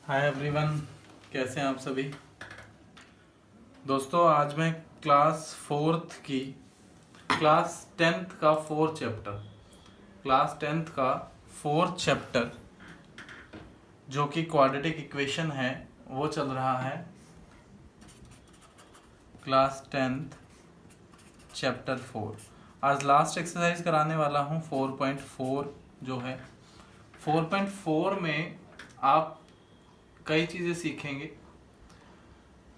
Hi everyone, कैसे हैं आप सभी दोस्तों। आज मैं क्लास टेंथ का फोर्थ चैप्टर जो कि क्वाड्रेटिक इक्वेशन है वो चल रहा है। क्लास टेंथ चैप्टर 4 आज लास्ट एक्सरसाइज कराने वाला हूँ 4.4 जो है। 4.4 में आप कई चीज़ें सीखेंगे।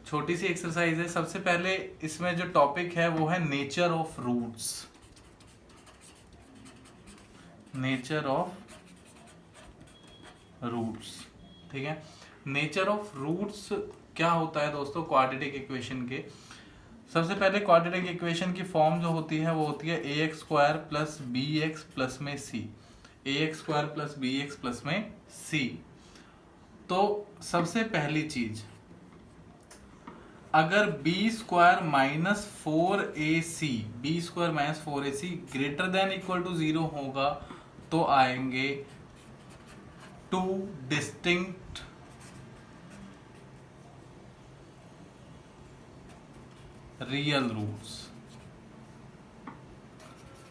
छोटी सी एक्सरसाइज है। सबसे पहले इसमें जो टॉपिक है वो है नेचर ऑफ रूट्स। ठीक है। नेचर ऑफ रूट्स क्या होता है दोस्तों क्वाड्रेटिक इक्वेशन के। सबसे पहले क्वाड्रेटिक इक्वेशन की फॉर्म जो होती है वो होती है ax² प्लस bx प्लस में c। ax² plus bx plus में c। तो सबसे पहली चीज, अगर b² minus 4ac greater than equal to 0 होगा तो आएंगे टू डिस्टिंक्ट रियल रूट्स।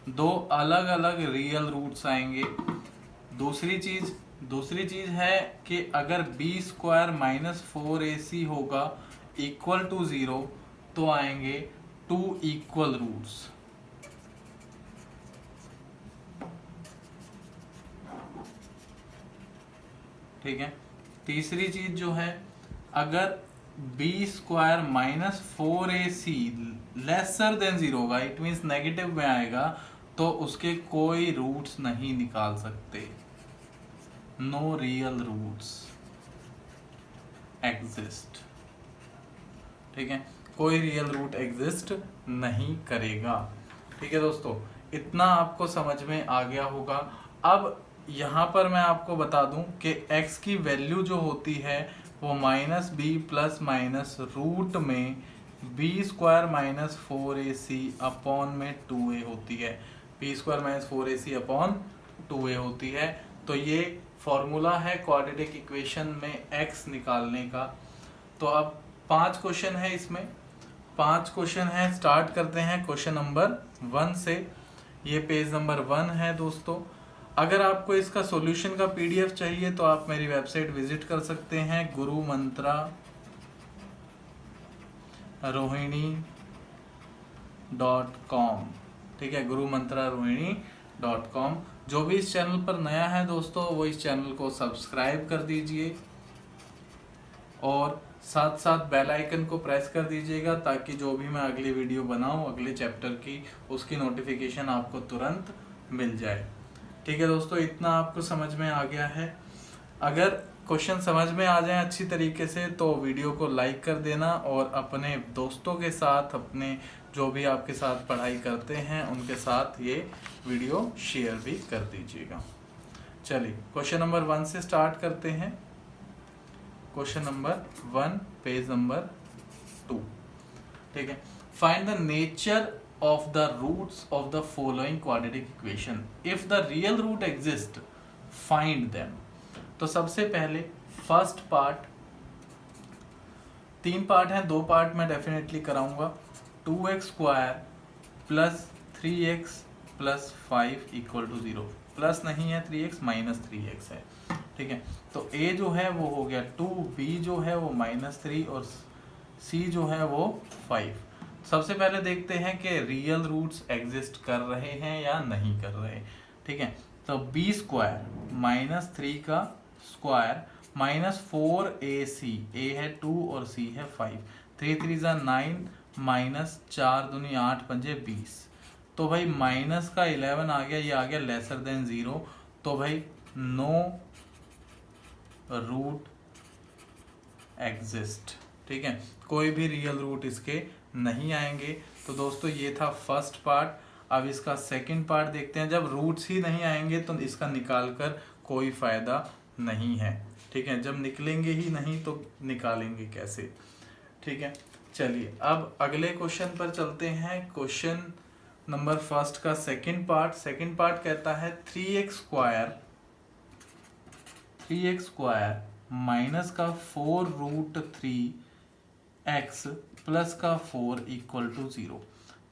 दो अलग अलग रियल रूट्स आएंगे। दूसरी चीज है कि अगर b² माइनस 4ac होगा इक्वल टू 0 तो आएंगे टू इक्वल रूट्स। ठीक है। तीसरी चीज जो है, अगर b² minus 4ac lesser than 0 होगा, इट मीन्स नेगेटिव में आएगा, तो उसके कोई रूट्स नहीं निकाल सकते। No real roots exist. ठीक है, कोई रियल रूट एग्जिस्ट नहीं करेगा। ठीक है दोस्तों, इतना आपको समझ में आ गया होगा। अब यहाँ पर मैं आपको बता दूं कि x की वैल्यू जो होती है वो minus B plus minus root में b² माइनस 4ac अपॉन में 2a होती है। b² minus 4ac upon 2a होती है। तो ये फॉर्मूला है क्वाड्रेटिक इक्वेशन में x निकालने का। तो अब 5 क्वेश्चन है इसमें। 5 क्वेश्चन है। स्टार्ट करते हैं क्वेश्चन नंबर 1 से। ये पेज नंबर 1 है दोस्तों। अगर आपको इसका सॉल्यूशन का पीडीएफ चाहिए तो आप मेरी वेबसाइट विजिट कर सकते हैं gurumantrarohini.com। ठीक है, gurumantrarohini.com। जो भी इस चैनल पर नया है दोस्तों वो इस चैनल को सब्सक्राइब कर दीजिए और साथ साथ बेल आइकन को प्रेस कर दीजिएगा ताकि जो भी मैं अगली वीडियो बनाऊं अगले चैप्टर की, उसकी नोटिफिकेशन आपको तुरंत मिल जाए। ठीक है दोस्तों, इतना आपको समझ में आ गया है। अगर क्वेश्चन समझ में आ जाए अच्छी तरीके से तो वीडियो को लाइक कर देना और अपने दोस्तों के साथ, अपने जो भी आपके साथ पढ़ाई करते हैं उनके साथ ये वीडियो शेयर भी कर दीजिएगा। चलिए क्वेश्चन नंबर 1 से स्टार्ट करते हैं। Question number 1 page number 2। ठीक है। Find the nature of the roots of the following quadratic equation. If the real root exist, find them. तो सबसे पहले फर्स्ट पार्ट, 3 पार्ट हैं, 2 पार्ट मैं डेफिनेटली कराऊंगा। 2x² plus 3x plus 5 equal to 0। Plus नहीं है 3x, माइनस 3x है। ठीक है, तो a जो है वो हो गया 2, b जो है वो -3 और c जो है वो 5। सबसे पहले देखते हैं कि रियल रूट्स एग्जिस्ट कर रहे हैं या नहीं कर रहे। ठीक है, तो b² माइनस 3 का स्क्वायर माइनस 4ac, a है 2 और c है 5, 3 3 9 माइनस 4 दूनी 8 पंजे 20। तो भाई माइनस का 11 आ गया, ये आ गया लेसर देन 0। तो भाई नो रूट एग्जिस्ट। ठीक है, कोई भी रियल रूट इसके नहीं आएंगे। तो दोस्तों ये था फर्स्ट पार्ट। अब इसका सेकंड पार्ट देखते हैं। जब रूट्स ही नहीं आएंगे तो इसका निकाल कर कोई फायदा नहीं है। ठीक है, जब निकलेंगे ही नहीं तो निकालेंगे कैसे। ठीक है, चलिए अब अगले क्वेश्चन पर चलते हैं। क्वेश्चन नंबर फर्स्ट का सेकंड पार्ट कहता है 3x² माइनस का 4√3x प्लस का 4 इक्वल टू 0।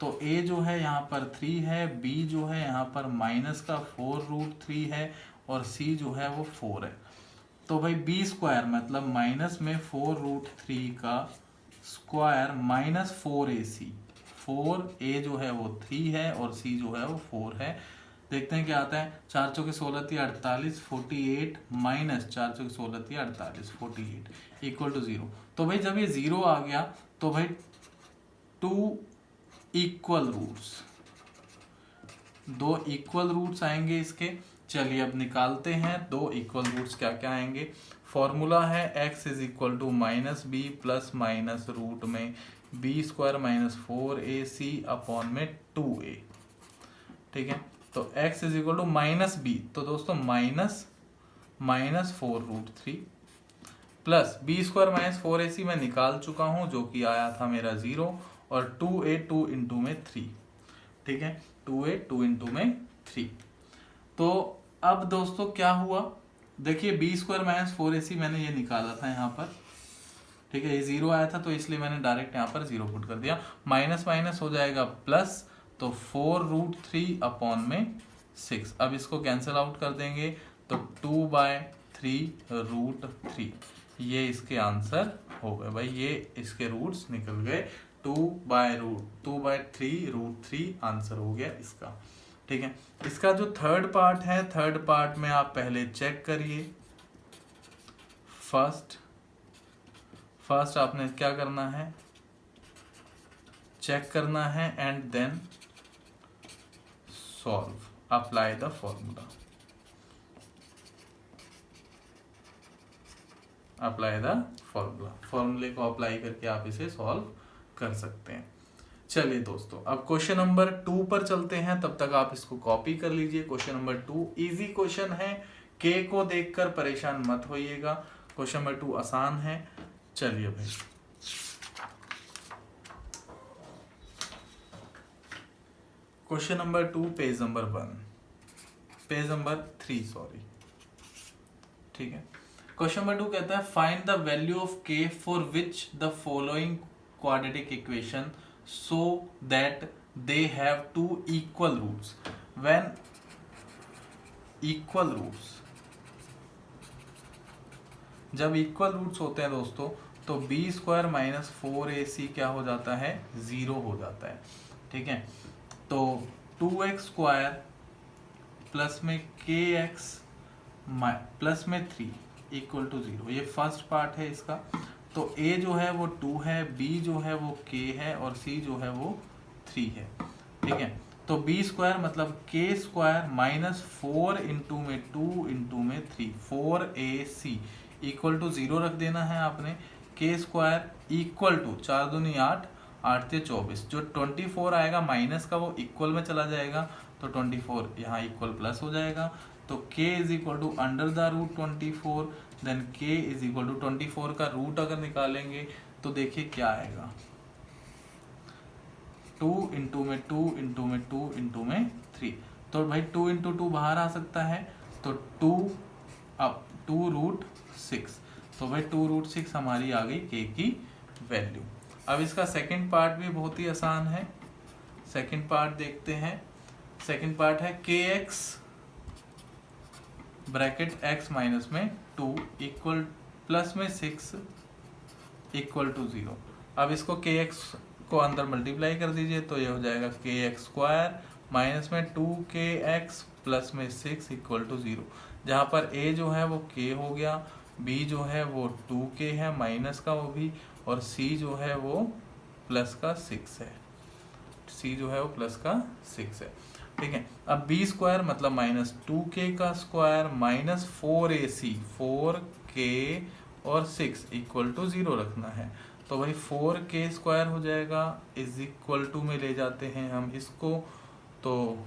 तो a जो है यहाँ पर 3 है, b जो है यहाँ पर माइनस का 4√3 है और c जो है वो 4 है। तो भाई b स्क्वायर मतलब माइनस में 4√3 का स्क्वायर माइनस 4ac, 4a जो है वो 3 है और c जो है वो 4 है। देखते हैं क्या आता है। 4 चौके 16 × 48 48 माइनस 4 चौके 16 × 48 48 इक्वल टू 0। तो भाई जब ये 0 आ गया तो भाई 2 इक्वल रूट्स, 2 इक्वल रूट्स आएंगे इसके। चलिए अब निकालते हैं 2 इक्वल रूट्स क्या क्या आएंगे। फॉर्मूला है x is equal to minus B plus minus root में b square minus 4ac upon में 2a। ठीक है, तो x is equal to minus b, तो दोस्तों माइनस 4√3 प्लस बी स्क्वायर माइनस 4ac मैं निकाल चुका हूं जो कि आया था मेरा 0 और 2a 2 इंटू में 3। ठीक है, 2a 2 इंटू में 3। तो अब दोस्तों क्या हुआ, देखिए बी स्क्वायर माइनस 4ac मैंने ये निकाला था यहाँ पर। ठीक है, ये 0 आया था तो इसलिए मैंने डायरेक्ट यहाँ पर 0 पुट कर दिया। माइनस माइनस हो जाएगा प्लस, तो 4√3 अपॉन में 6। अब इसको कैंसिल आउट कर देंगे तो 2/3√3 ये इसके आंसर हो गए। भाई ये इसके रूट्स निकल गए, 2/3√3 आंसर हो गया इसका। ठीक है, इसका जो थर्ड पार्ट है, थर्ड पार्ट में आप पहले चेक करिए। फर्स्ट आपने क्या करना है, चेक करना है and then solve, apply the formula, apply the formula. फॉर्मूले को अप्लाई करके आप इसे सॉल्व कर सकते हैं। चलिए दोस्तों अब क्वेश्चन नंबर 2 पर चलते हैं, तब तक आप इसको कॉपी कर लीजिए। क्वेश्चन नंबर 2 इजी क्वेश्चन है, के को देखकर परेशान मत होइएगा। क्वेश्चन नंबर 2 आसान है। चलिए भाई question number 2 page number 3 sorry. ठीक है, क्वेश्चन नंबर 2 कहता है फाइंड द वैल्यू ऑफ के for which the following quadratic equation so that they have 2 equal roots। when equal roots, जब इक्वल रूट्स होते हैं दोस्तों तो बी स्क्वायर माइनस 4ac क्या हो जाता है, 0 हो जाता है। ठीक है, तो 2x स्क्वायर प्लस में kx प्लस में 3 इक्वल टू 0, ये फर्स्ट पार्ट है इसका। तो a जो है वो 2 है, b जो है वो k है और c जो है वो 3 है। ठीक है, तो b स्क्वायर मतलब k स्क्वायर माइनस 4 इंटू में 2 इंटू में 3 4ac इक्वल टू 0 रख देना है आपने। k स्क्वायर इक्वल टू 4 दूनी 8 8 से 24, जो 24 आएगा माइनस का वो इक्वल में चला जाएगा तो 24 यहाँ इक्वल प्लस हो जाएगा। तो k is equal to under the root 24, then k is equal to 24 का रूट अगर निकालेंगे तो देखिए क्या आएगा, 2 इंटू में 2 इंटू में 2 इंटू में 3। तो भाई 2 इंटू 2 बाहर आ सकता है तो 2√6। तो भाई 2√6 हमारी आ गई k की वैल्यू। अब इसका सेकंड पार्ट भी बहुत ही आसान है। सेकंड पार्ट देखते हैं। सेकंड पार्ट है kx ब्रैकेट x माइनस में 2 इक्वल प्लस में 6 इक्वल टू 0। अब इसको kx को अंदर मल्टीप्लाई कर दीजिए तो ये हो जाएगा kx स्क्वायर माइनस में 2kx प्लस में 6 इक्वल टू 0। जहाँ पर a जो है वो k हो गया, b जो है वो 2k है माइनस का वो भी, और c जो है वो प्लस का 6 है। c जो है वो प्लस का 6 है। ठीक है, अब b स्क्वायर मतलब माइनस 2k का स्क्वायर माइनस 4ac 4k और 6 इक्वल टू 0 रखना है। तो भाई 4k स्क्वायर हो जाएगा इज इक्वल टू में ले जाते हैं हम इसको, तो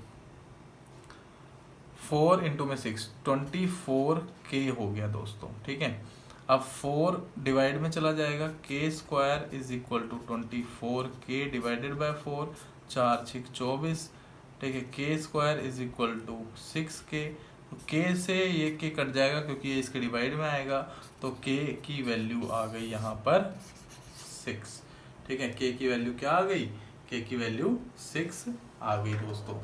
4 इंटू में 6 24k हो गया दोस्तों। ठीक है, अब 4 डिवाइड में चला जाएगा, k square is equal to 24k divided by 4, 4 6 24। ठीक है, k square is equal to 6k, तो k से ये k कट जाएगा क्योंकि ये इसके डिवाइड में आएगा, तो तो k की वैल्यू आ गई यहाँ पर 6। ठीक है, k की वैल्यू क्या आ गई, k की वैल्यू 6 आ गई दोस्तों।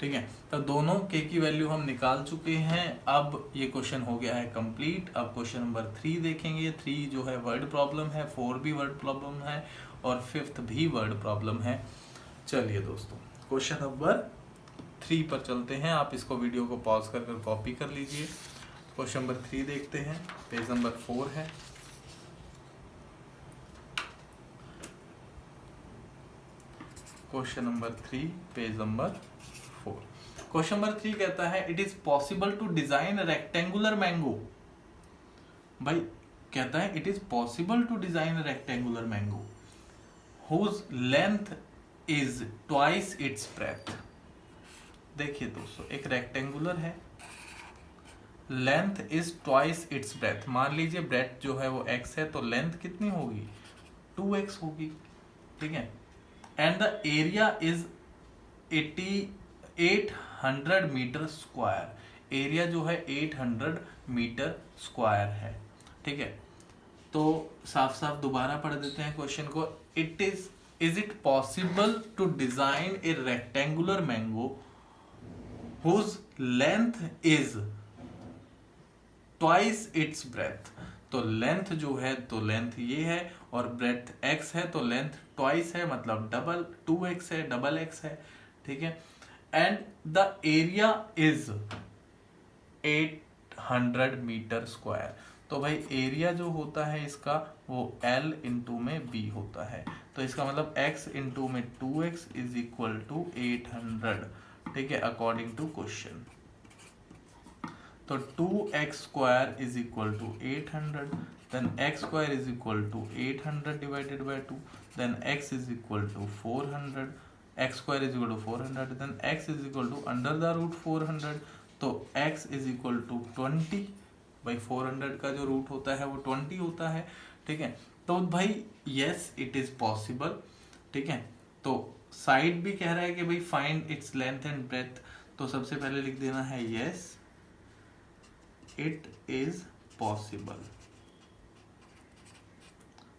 ठीक है, तो दोनों k की वैल्यू हम निकाल चुके हैं। अब ये क्वेश्चन हो गया है कंप्लीट। अब क्वेश्चन नंबर 3 देखेंगे। 3 जो है वर्ड प्रॉब्लम है, 4 भी वर्ड प्रॉब्लम है और 5th भी वर्ड प्रॉब्लम है। चलिए दोस्तों क्वेश्चन नंबर 3 पर चलते हैं। आप इसको वीडियो को पॉज कर कॉपी कर लीजिए। क्वेश्चन नंबर 3 देखते हैं, पेज नंबर 4 है। Question number 3 page number 4। Question number 3 कहता है it is possible to design rectangular mango. भाई कहता है it is possible to design rectangular mango whose length is twice its breadth. देखिए दोस्तों, एक रेक्टेंगुलर है, length is twice its breadth. मान लीजिए ब्रेथ जो है वो x है, तो लेंथ कितनी होगी, 2x होगी। ठीक है, and the area is 800 metre square. Area जो है 800 मीटर स्क्वायर है। ठीक है, तो साफ साफ दोबारा पढ़ देते हैं क्वेश्चन को। Is it possible to design a rectangular mango whose length is twice its breadth. तो लेंथ जो है, तो लेंथ ये है और ब्रेथ x है, तो लेंथ ट्वाइस है, मतलब डबल 2x है, डबल x है। ठीक है, and the area is 800 metre square. तो भाई एरिया जो होता है इसका वो L इंटू में B होता है। तो इसका मतलब x इंटू में 2x इज इक्वल टू 800। ठीक है, अकॉर्डिंग टू क्वेश्चन। तो 2x square is equal to 800, then x square is equal to 800 divided by 2, then x is equal to 400, x square is equal to 400, then x is equal to under the root 400, तो x is equal to 20। भाई 400 का जो root होता है वो 20 होता है। ठीक है, तो भाई yes it is possible। ठीक है, तो साइड भी कह रहा है कि भाई find its length and breadth, तो सबसे पहले लिख देना है yes it is possible।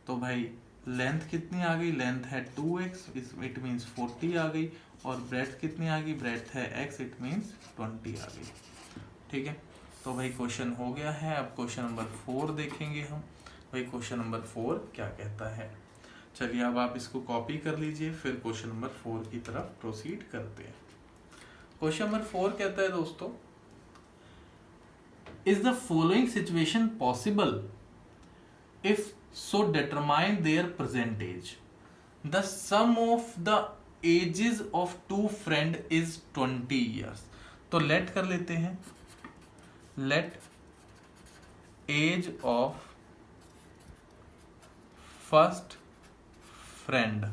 तो भाई लेंथ कितनी आ गई, लेंथ है 2x, इट मीन्स 40 आ गई, और ब्रेथ कितनी आ गई, ब्रेथ है x, इट मीन्स 20 आ गई। ठीक है, तो भाई क्वेश्चन हो गया है। अब क्वेश्चन नंबर 4 देखेंगे हम। भाई क्वेश्चन नंबर 4 क्या कहता है, चलिए अब आप इसको कॉपी कर लीजिए, फिर क्वेश्चन नंबर 4 की तरफ प्रोसीड करते हैं। क्वेश्चन नंबर 4 कहता है दोस्तों, is the following situation possible, if so determine their present age. The sum of the ages of two friend is 20 years। तो let कर लेते हैं, let age of first friend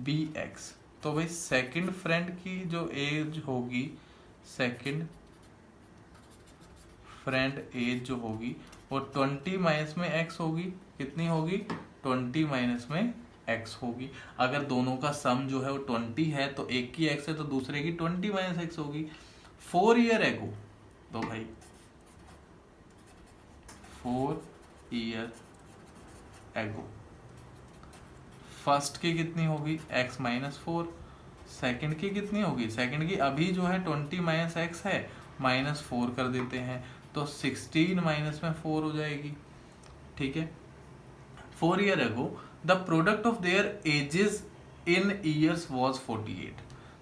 be x। तो भाई second friend की जो as होगी, second friend as जो होगी वो 20 माइनस में x होगी। कितनी होगी, 20 माइनस में x होगी। अगर दोनों का सम जो है वो 20 है, तो एक की x है तो दूसरे की 20 माइनस x होगी। 4 ईयर एगो, तो भाई 4 ईयर एगो फर्स्ट की कितनी होगी, x माइनस 4। सेकेंड की कितनी होगी, सेकेंड की अभी जो है 20 माइनस x है, माइनस 4 कर देते हैं, तो 16 माइनस में 4 हो जाएगी। ठीक है, 4 year ago the product of their edges in years was 48।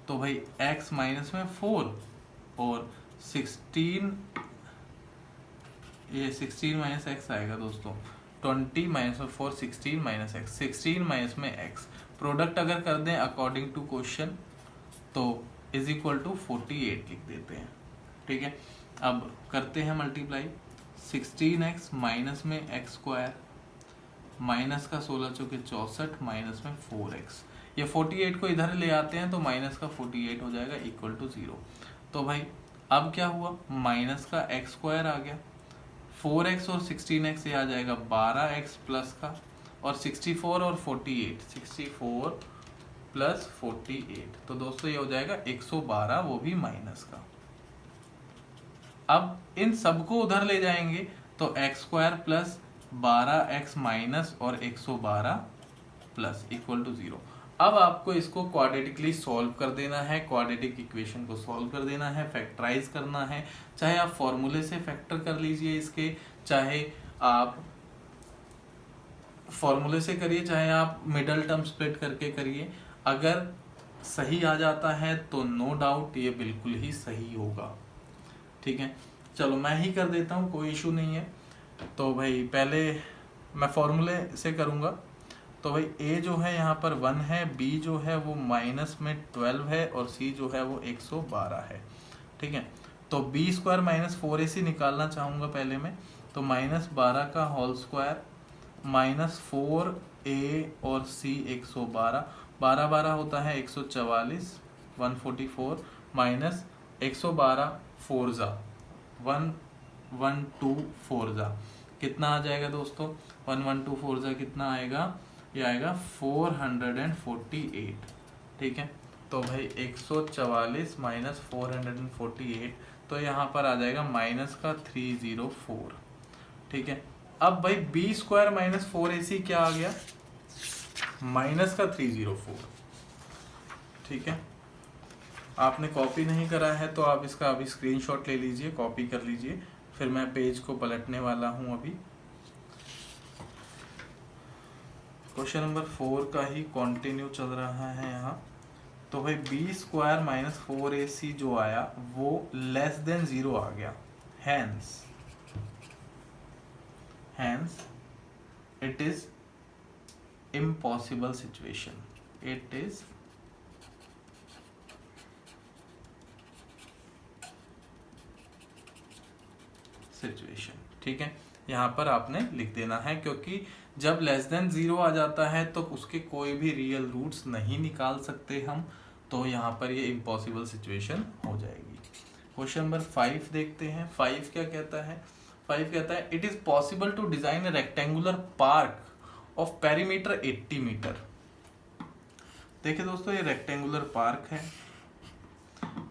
तो भाई x माइनस में 4 और 16, ये 16 माइनस x आएगा दोस्तों, 20 माइनस में 4, 16 माइनस x, 16 माइनस में x। प्रोडक्ट अगर कर दें अकॉर्डिंग टू क्वेश्चन तो इज इक्वल टू 48 लिख देते हैं। ठीक है, अब करते हैं मल्टीप्लाई। 16x माइनस में x स्क्वायर, माइनस का 16 चौके 64, माइनस में 4x। ये 48 को इधर ले आते हैं तो माइनस का 48 हो जाएगा इक्वल टू 0। तो भाई अब क्या हुआ, माइनस का x स्क्वायर आ गया, 4x और 16x ये आ जाएगा 12x प्लस का, और 64 और 48, 64 प्लस 48, तो दोस्तों ये हो जाएगा 112, वो भी माइनस का। अब इन सबको उधर ले जाएंगे तो x square plus 12x minus और 112 प्लस इक्वल टू 0। अब आपको इसको क्वाड्रेटिकली सॉल्व कर देना है, क्वाड्रेटिक इक्वेशन को सॉल्व कर देना है, फैक्टराइज करना है। चाहे आप फॉर्मूले से फैक्टर कर लीजिए इसके, चाहे आप फॉर्मूले से करिए, चाहे आप मिडल टर्म स्प्लिट करके करिए। अगर सही आ जाता है तो नो डाउट ये बिल्कुल ही सही होगा। ठीक है, चलो मैं ही कर देता हूँ, कोई इशू नहीं है। तो भाई पहले मैं फॉर्मूले से करूँगा। तो भाई ए जो है यहाँ पर 1 है, बी जो है वो माइनस में 12 है और सी जो है वो 112 है। ठीक है, तो बी स्क्वायर माइनस 4ac निकालना चाहूँगा पहले मैं। तो -12 का होल स्क्वायर माइनस 4a और c 112, 12 12 होता है 144, 144 माइनस 112 4 जा 1124 जा कितना आ जाएगा दोस्तों? 1124 जा कितना आएगा? ये आएगा 448। ठीक है, तो भाई 144 माइनस 448, तो यहाँ पर आ जाएगा माइनस का 304। ठीक है, अब भाई बी स्क्वायर माइनस 4ac क्या आ गया? माइनस का 304। ठीक है, आपने कॉपी नहीं करा है तो आप इसका अभी स्क्रीनशॉट ले लीजिए, कॉपी कर लीजिए, फिर मैं पेज को पलटने वाला हूं अभी। क्वेश्चन नंबर 4 का ही कंटिन्यू चल रहा है यहाँ। तो भाई बी स्क्वायर माइनस 4ac जो आया वो लेस देन 0 आ गया, hence it is impossible situation, it is situation. ठीक है, यहाँ पर आपने लिख देना है, क्योंकि जब लेस देन 0 आ जाता है तो उसके कोई भी रियल रूट्स नहीं निकाल सकते हम, तो यहाँ पर ये इम्पॉसिबल सिचुएशन हो जाएगी। क्वेश्चन नंबर 5 देखते हैं। 5 क्या कहता है? 5 कहता है it is possible to design a rectangular park of perimeter 80 metre. देखिए दोस्तों, ये रेक्टेंगुलर पार्क है,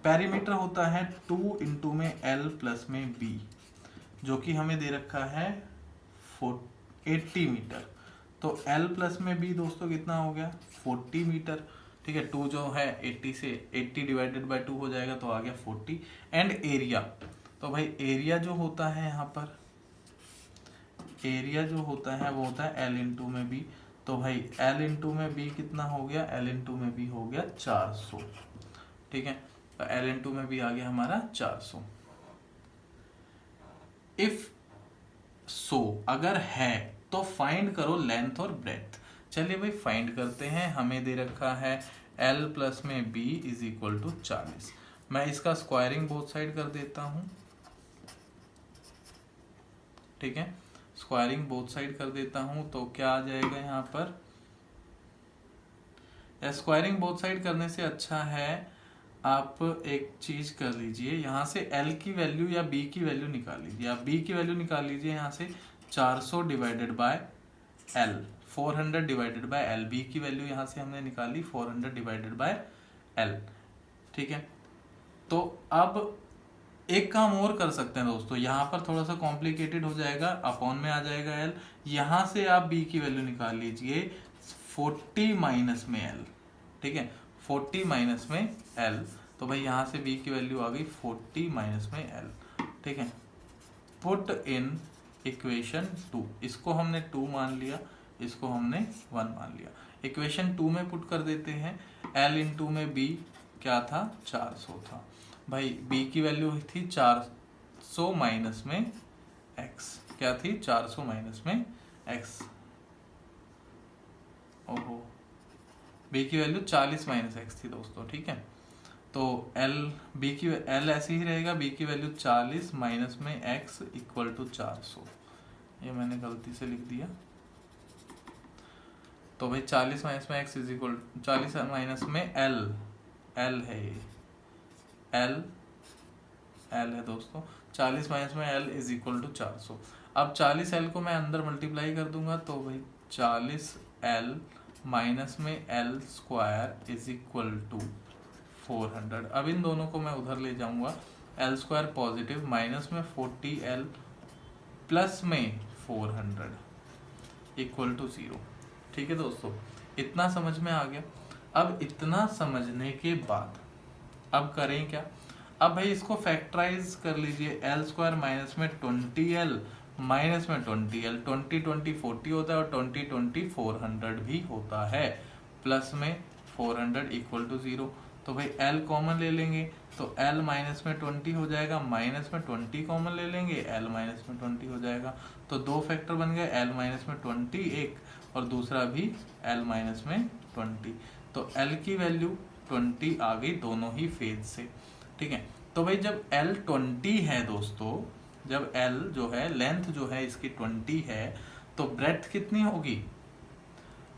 पेरीमीटर होता है 2 इंटू में L प्लस में B, जो कि हमें दे रखा है 80 मीटर। तो L प्लस में B दोस्तों कितना हो गया? 40 मीटर। ठीक है, 2 जो है 80 से 80 डिवाइडेड बाय 2 हो जाएगा, तो आ गया 40। एंड एरिया, तो भाई एरिया जो होता है यहाँ पर, एरिया जो होता है वो होता है L इंटू में B। तो भाई L इंटू में B कितना हो गया? L इंटू में B हो गया 400। ठीक है, तो L इंटू में B आ गया हमारा 400। इफ सो अगर है तो फाइंड करो लेंथ और ब्रेथ। चलिए भाई फाइंड करते हैं। हमें दे रखा है L प्लस में B इज इक्वल टू 40। मैं इसका स्क्वायरिंग बोथ साइड कर देता हूं। ठीक है, स्क्वायरिंग बोथ साइड कर देता हूं, तो क्या आ जाएगा यहाँ पर? स्क्वायरिंग बोथ साइड करने से अच्छा है आप एक चीज कर लीजिए, यहाँ से L की वैल्यू या B की वैल्यू निकाल लीजिए। आप B की वैल्यू निकाल लीजिए यहाँ से 400 divided by L, 400 divided by L। B की वैल्यू यहाँ से हमने निकाली 400 डिवाइडेड बाय L। ठीक है, तो अब एक काम और कर सकते हैं दोस्तों, यहाँ पर थोड़ा सा कॉम्प्लिकेटेड हो जाएगा, अपॉन में आ जाएगा L। यहाँ से आप B की वैल्यू निकाल लीजिए 40 माइनस में L। ठीक है, 40 माइनस में L, तो भाई यहाँ से B की वैल्यू आ गई 40 माइनस में L। ठीक है, पुट इन इक्वेशन 2, इसको हमने 2 मान लिया, इसको हमने 1 मान लिया। इक्वेशन 2 में पुट कर देते हैं। L इंटू में B क्या था? 400 था। भाई B की वैल्यू थी 400 माइनस में X, क्या थी? 400 माइनस में X। ओहो, B की वैल्यू 40 माइनस X थी दोस्तों। ठीक है, तो L ऐसे ही रहेगा, B की वैल्यू 40 माइनस में X इक्वल टू 400। ये मैंने गलती से लिख दिया। तो भाई 40 माइनस में X इज इक्वल 40 माइनस में L है, L है दोस्तों। 40 माइनस में L इज इक्वल टू 400। अब 40L को मैं अंदर मल्टीप्लाई कर दूंगा, तो भाई 40L माइनस में L square is equal to 400। अब इन दोनों को मैं उधर ले जाऊंगा, L स्क्वायर पॉजिटिव, माइनस में 40L प्लस में 400 इक्वल टू 0। ठीक है दोस्तों, इतना समझ में आ गया। अब इतना समझने के बाद अब करें क्या, अब भाई इसको फैक्टराइज कर लीजिए। एल स्क्वायर माइनस में 20l माइनस में 20l, 20 40 होता है और 20 400 भी होता है, प्लस में 400 इक्वल टू 0। तो भाई l कॉमन ले लेंगे तो l माइनस में 20 हो जाएगा, माइनस में 20 कॉमन ले लेंगे, l माइनस में 20 हो जाएगा। तो दो फैक्टर बन गए, l माइनस में 20 एक और दूसरा भी l माइनस में 20। तो l की वैल्यू 20 आ गई दोनों ही फेज से। ठीक है, तो भाई जब l 20 है दोस्तों, जब l जो है लेंथ जो है इसकी 20 है तो ब्रेड्थ कितनी होगी,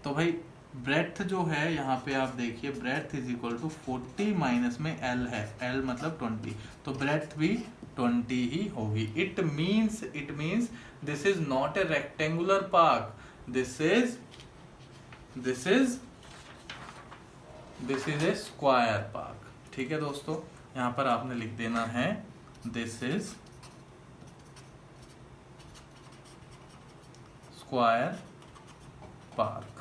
तो भाई ब्रेड्थ जो है यहाँ पे आप देखिए breadth is equal to 40 minus में l है, l मतलब 20, तो ब्रेड्थ भी 20 ही होगी। It means this is not a rectangular park, this is a square park. ठीक है दोस्तों, यहाँ पर आपने लिख देना है दिस इज स्क्वायर पार्क।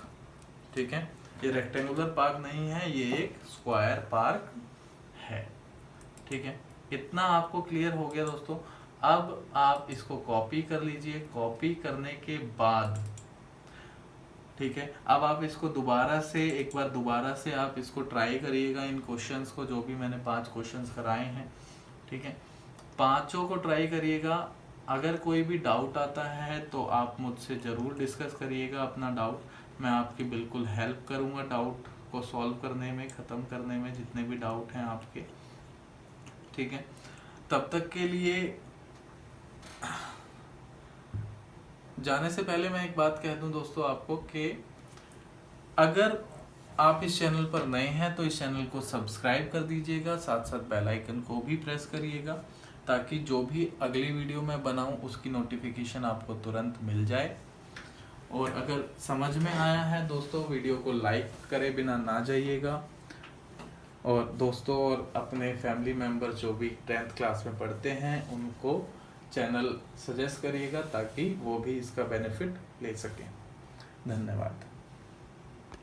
ठीक है, ये रेक्टेंगुलर पार्क नहीं है, ये एक स्क्वायर पार्क है। ठीक है, इतना आपको क्लियर हो गया दोस्तों। अब आप इसको कॉपी कर लीजिए, कॉपी करने के बाद ठीक है, अब आप इसको एक बार दोबारा से आप इसको ट्राई करिएगा, इन क्वेश्चंस को जो भी मैंने 5 क्वेश्चंस कराए हैं। ठीक है, पांचों को ट्राई करिएगा। अगर कोई भी डाउट आता है तो आप मुझसे ज़रूर डिस्कस करिएगा अपना डाउट, मैं आपकी बिल्कुल हेल्प करूंगा डाउट को सॉल्व करने में, ख़त्म करने में, जितने भी डाउट हैं आपके। ठीक है, तब तक के लिए जाने से पहले मैं एक बात कह दूं दोस्तों आपको कि अगर आप इस चैनल पर नए हैं तो इस चैनल को सब्सक्राइब कर दीजिएगा, साथ साथ बेल आइकन को भी प्रेस करिएगा ताकि जो भी अगली वीडियो मैं बनाऊं उसकी नोटिफिकेशन आपको तुरंत मिल जाए। और अगर समझ में आया है दोस्तों, वीडियो को लाइक करे बिना ना जाइएगा, और दोस्तों और अपने फैमिली मेम्बर जो भी 10th क्लास में पढ़ते हैं उनको चैनल सजेस्ट करिएगा ताकि वो भी इसका बेनिफिट ले सकें। धन्यवाद।